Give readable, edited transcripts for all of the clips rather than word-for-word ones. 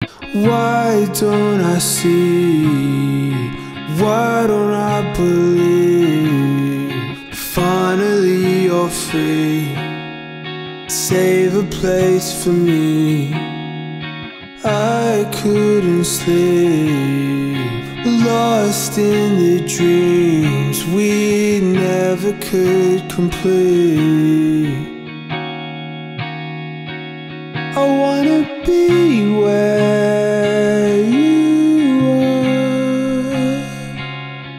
Why don't I see? Why don't I believe? Finally you're free. Save a place for me. I couldn't sleep, lost in the dreams we never could complete. I wanna be where you are,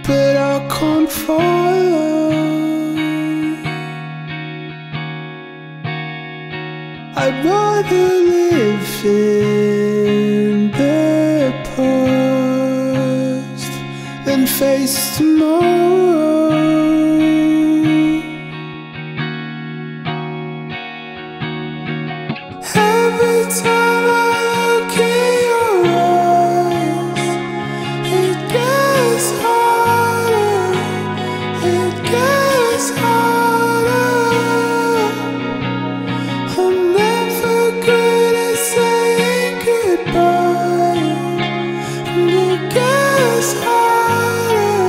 but I can't follow. I'd rather live in the past than face tomorrow. Every time I look in your eyes, it gets harder, it gets harder. I'm never good at saying goodbye, and it gets harder,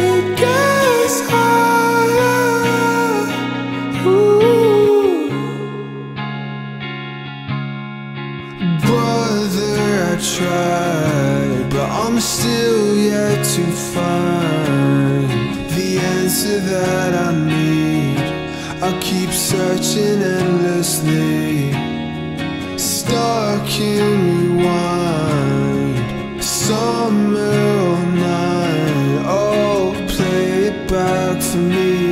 it gets harder. Ooh. Brother, I tried, but I'm still yet to find the answer that I need. I keep searching endlessly, stuck in rewind. Summer or night, oh, play it back for me.